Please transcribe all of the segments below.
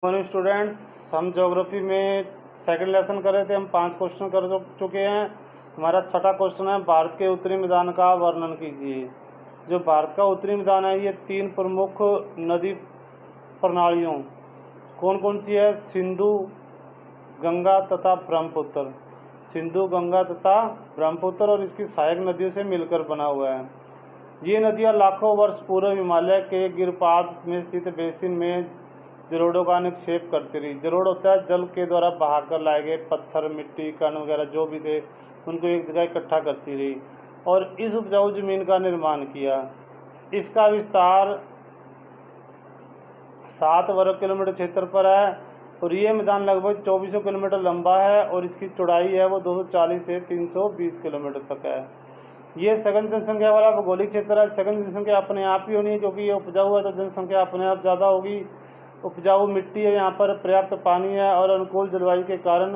Morning students, हम geography में second lesson कर रहे थे। हम 5 क्वेश्चन कर चुके हैं। हमारा छठा क्वेश्चन है, भारत के उत्तरी मैदान का वर्णन कीजिए। जो भारत का उत्तरी मैदान है, ये 3 प्रमुख नदी प्रणालियों कौन कौन सी है? सिंधु, गंगा तथा ब्रह्मपुत्र। सिंधु, गंगा तथा ब्रह्मपुत्र और इसकी सहायक नदियों से मिलकर बना हुआ है। ये नदियाँ लाखों वर्ष पूर्व हिमालय के गिरपाद में स्थित बेसिन में जलोढ़ों का निक्षेप करती रही। जलोढ़ होता है जल के द्वारा बहाकर लाए गए पत्थर, मिट्टी, कण वगैरह जो भी थे, उनको एक जगह इकट्ठा करती रही और इस उपजाऊ जमीन का निर्माण किया। इसका विस्तार 7 वर्ग किलोमीटर क्षेत्र पर है और ये मैदान लगभग 2400 किलोमीटर लंबा है और इसकी चौड़ाई है वो 240 से 320 किलोमीटर तक है। ये सघन जनसंख्या वाला भौगोलिक क्षेत्र है। सघन जनसंख्या अपने आप ही होनी है क्योंकि ये उपजाऊ है, तो जनसंख्या अपने आप ज़्यादा होगी। उपजाऊ मिट्टी है, यहाँ पर पर्याप्त पानी है और अनुकूल जलवायु के कारण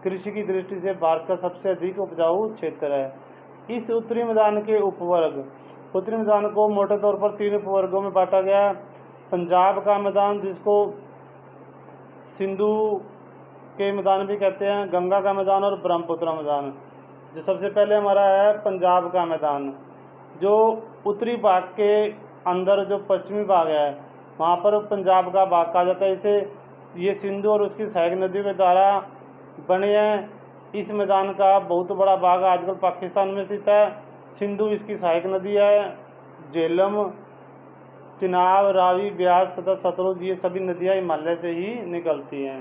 कृषि की दृष्टि से भारत का सबसे अधिक उपजाऊ क्षेत्र है। इस उत्तरी मैदान के उत्तरी मैदान को मोटे तौर पर 3 उपवर्गों में बांटा गया है। पंजाब का मैदान, जिसको सिंधु के मैदान भी कहते हैं, गंगा का मैदान और ब्रह्मपुत्र मैदान। जो सबसे पहले हमारा है पंजाब का मैदान, जो उत्तरी भाग के अंदर जो पश्चिमी भाग है वहाँ पर पंजाब का भाग कहा जाता है। इसे ये सिंधु और उसकी सहायक नदियों के द्वारा बने हैं। इस मैदान का बहुत बड़ा भाग आजकल पाकिस्तान में स्थित है। सिंधु इसकी सहायक नदी है। झेलम, चिनाब, रावी, ब्यास तथा सतलुज, ये सभी नदियाँ हिमालय से ही निकलती हैं।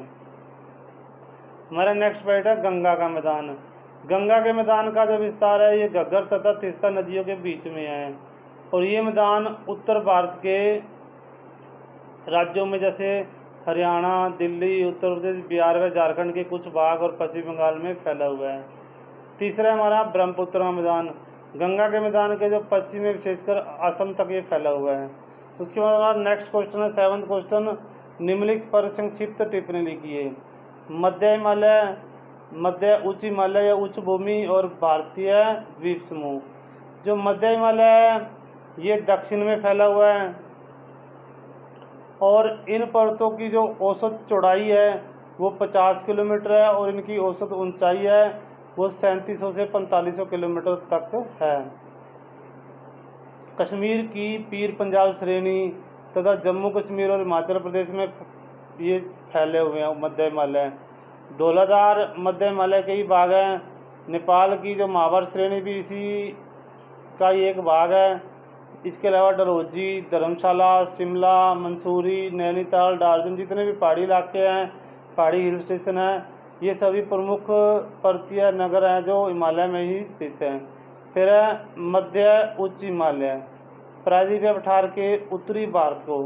हमारा नेक्स्ट पॉइंट है गंगा का मैदान। गंगा के मैदान का जो विस्तार है ये घग्गर तथा तीस्ता नदियों के बीच में है और ये मैदान उत्तर भारत के राज्यों में जैसे हरियाणा, दिल्ली, उत्तर प्रदेश, बिहार व झारखंड के कुछ भाग और पश्चिम बंगाल में फैला हुआ है। तीसरा हमारा ब्रह्मपुत्र मैदान। गंगा के मैदान के जो पश्चिम में विशेषकर असम तक ये फैला हुआ है। उसके बाद हमारा नेक्स्ट क्वेश्चन है 7वां क्वेश्चन, निम्नलिखित पर संक्षिप्त टिप्पणी लिखिए। मध्य हिमालय, मध्य उच्च हिमालय या उच्च भूमि और भारतीय द्वीप समूह। जो मध्य हिमालय है ये दक्षिण में फैला हुआ है और इन पर्वतों की जो औसत चौड़ाई है वो 50 किलोमीटर है और इनकी औसत ऊंचाई है वो 3700 से 4500 किलोमीटर तक है। कश्मीर की पीर पंजाब श्रेणी तथा जम्मू कश्मीर और हिमाचल प्रदेश में ये फैले हुए हैं मध्य हिमालय। धौलाधार मध्य हिमालय के ही भाग हैं। नेपाल की जो महावर श्रेणी भी इसी का ही एक भाग है। इसके अलावा डलहौजी, धर्मशाला, शिमला, मंसूरी, नैनीताल, दार्जिलिंग, जितने भी पहाड़ी इलाके हैं, पहाड़ी हिल स्टेशन हैं, ये सभी प्रमुख पर्वतीय नगर हैं जो हिमालय में ही स्थित हैं। फिर है मध्य उच्च हिमालय, प्रायद्वीपीय पठार के उत्तरी भारत को,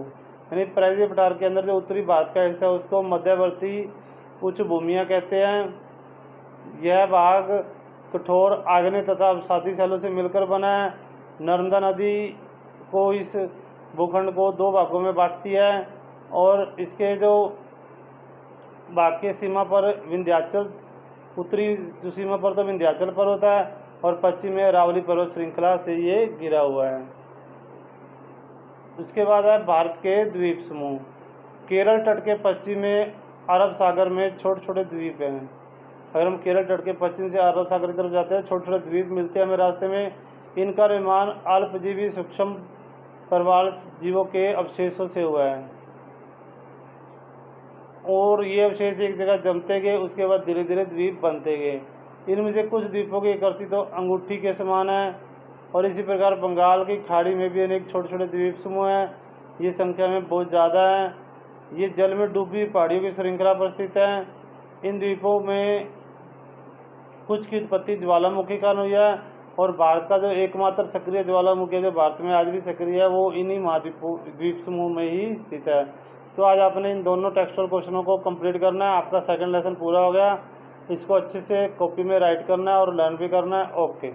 यानी प्रायद्वीपीय पठार के अंदर जो उत्तरी भारत का हिस्सा है उसको मध्यवर्ती उच्च भूमियाँ कहते हैं। यह भाग कठोर आग्नेय तथा अवसादी शैलों से मिलकर बना है। नर्मदा नदी को इस भूखंड को 2 भागों में बांटती है और इसके जो भाग के सीमा पर विंध्याचल, उत्तरी जो सीमा पर तो विंध्याचल पर्वत है और पश्चिम में अरावली पर्वत श्रृंखला से ये घिरा हुआ है। उसके बाद है भारत के द्वीप समूह। केरल तट के पश्चिम में अरब सागर में छोटे छोटे द्वीप हैं। अगर हम केरल तट के पश्चिम से अरब सागर की तरफ जाते हैं, छोटे छोटे द्वीप मिलते हैं हमें रास्ते में। इनका निर्माण अल्पजीवी सूक्ष्म प्रवाल जीवों के अवशेषों से हुआ है और ये अवशेष एक जगह जमते गए, उसके बाद धीरे धीरे द्वीप बनते गए। इनमें से कुछ द्वीपों की आकृति तो अंगूठी के समान है और इसी प्रकार बंगाल की खाड़ी में भी अनेक छोटे छोटे द्वीप समूह हैं। ये संख्या में बहुत ज़्यादा है। ये जल में डूबी पहाड़ियों की श्रृंखला पर स्थित है। इन द्वीपों में कुछ की उत्पत्ति ज्वालामुखी कारण हुई है और भारत का जो एकमात्र सक्रिय ज्वालामुखी जो भारत में आज भी सक्रिय है वो इन्हीं द्वीप समूह में ही स्थित है। तो आज आपने इन दोनों टेक्सचुअल क्वेश्चनों को कंप्लीट करना है। आपका सेकंड लेसन पूरा हो गया। इसको अच्छे से कॉपी में राइट करना है और लर्न भी करना है। ओके।